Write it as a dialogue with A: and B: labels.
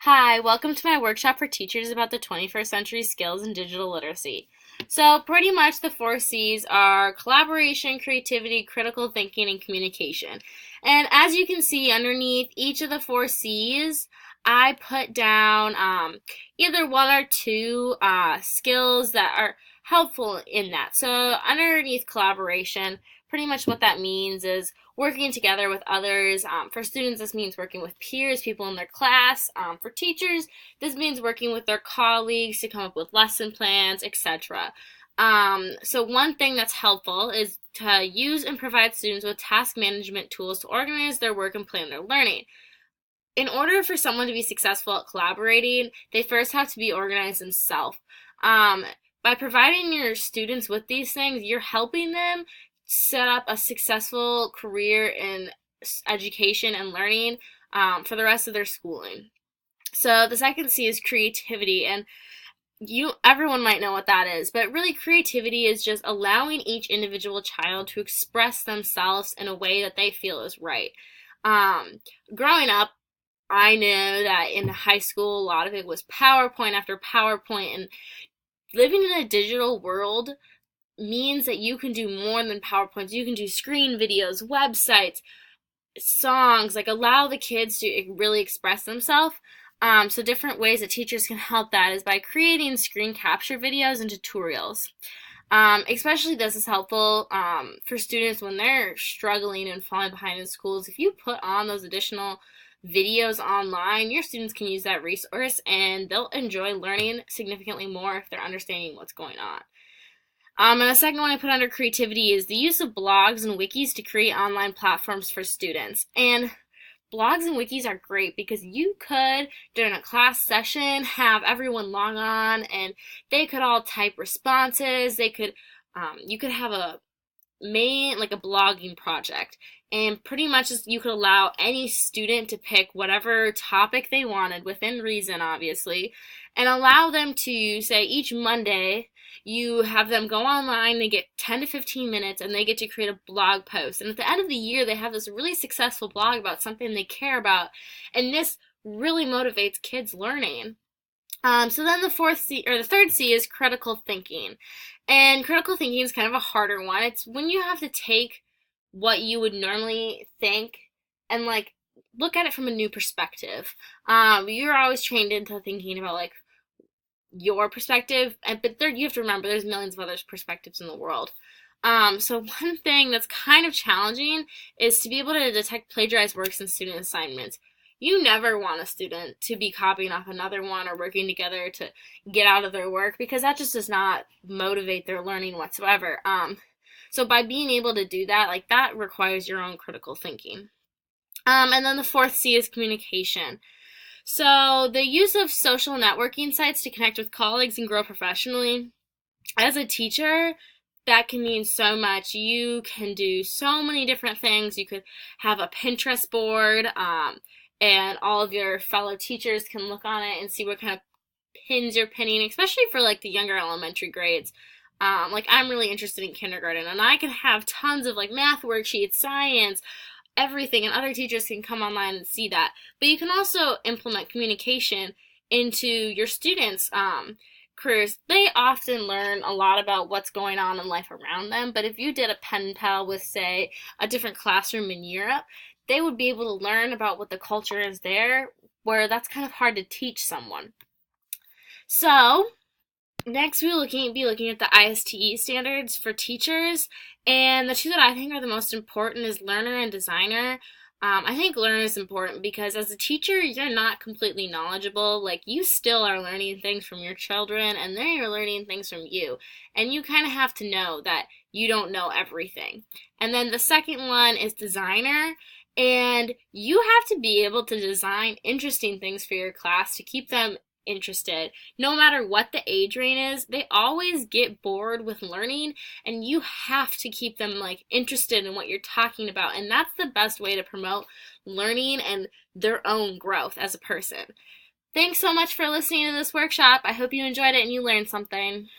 A: Hi, welcome to my workshop for teachers about the 21st century skills in digital literacy. So pretty much the four C's are collaboration, creativity, critical thinking, and communication. And as you can see underneath each of the four C's, I put down either one or two skills that are helpful in that. So underneath collaboration, pretty much what that means is working together with others. For students, this means working with peers, people in their class. For teachers, this means working with their colleagues to come up with lesson plans, etc. So one thing that's helpful is to use and provide students with task management tools to organize their work and plan their learning. In order for someone to be successful at collaborating, they first have to be organized themselves. By providing your students with these things, you're helping them set up a successful career in education and learning for the rest of their schooling. So the second C is creativity, and everyone might know what that is, but really creativity is just allowing each individual child to express themselves in a way that they feel is right. Growing up, I know that in high school, a lot of it was PowerPoint after PowerPoint, and living in a digital world means that you can do more than PowerPoints. You can do screen videos, websites, songs, like allow the kids to really express themselves. So different ways that teachers can help that is by creating screen capture videos and tutorials. Especially this is helpful for students when they're struggling and falling behind in schools. If you put on those additional videos online, your students can use that resource and they'll enjoy learning significantly more if they're understanding what's going on. And the second one I put under creativity is the use of blogs and wikis to create online platforms for students. And blogs and wikis are great because you could, during a class session, have everyone log on and they could all type responses. You could have a blogging project. And pretty much you could allow any student to pick whatever topic they wanted, within reason, obviously, and allow them to, say, each Monday, you have them go online, they get 10 to 15 minutes, and they get to create a blog post. And at the end of the year, they have this really successful blog about something they care about, and this really motivates kids learning. So then the third C is critical thinking. And critical thinking is kind of a harder one. It's when you have to take what you would normally think and look at it from a new perspective. You're always trained into thinking about your perspective, but you have to remember there's millions of other perspectives in the world. So one thing that's kind of challenging is to be able to detect plagiarized works in student assignments. You never want a student to be copying off another one or working together to get out of their work, because that just does not motivate their learning whatsoever. So by being able to do that, that requires your own critical thinking. And then the fourth C is communication. So the use of social networking sites to connect with colleagues and grow professionally. As a teacher, that can mean so much. You can do so many different things. You could have a Pinterest board, and all of your fellow teachers can look on it and see what kind of pins you're pinning, especially for the younger elementary grades. I'm really interested in kindergarten, and I can have tons of math worksheets, science, everything, and other teachers can come online and see that. But you can also implement communication into your students' careers. They often learn a lot about what's going on in life around them, but if you did a pen pal with, say, a different classroom in Europe, they would be able to learn about what the culture is there, where that's kind of hard to teach someone. So next, we'll be looking at the ISTE standards for teachers, and the two that I think are the most important is learner and designer. I think learner is important because as a teacher, you're not completely knowledgeable. You still are learning things from your children, and they're learning things from you. And you kind of have to know that you don't know everything. And then the second one is designer. And you have to be able to design interesting things for your class to keep them interested. No matter what the age range is, they always get bored with learning, and you have to keep them interested in what you're talking about, and that's the best way to promote learning and their own growth as a person. Thanks so much for listening to this workshop. I hope you enjoyed it and you learned something.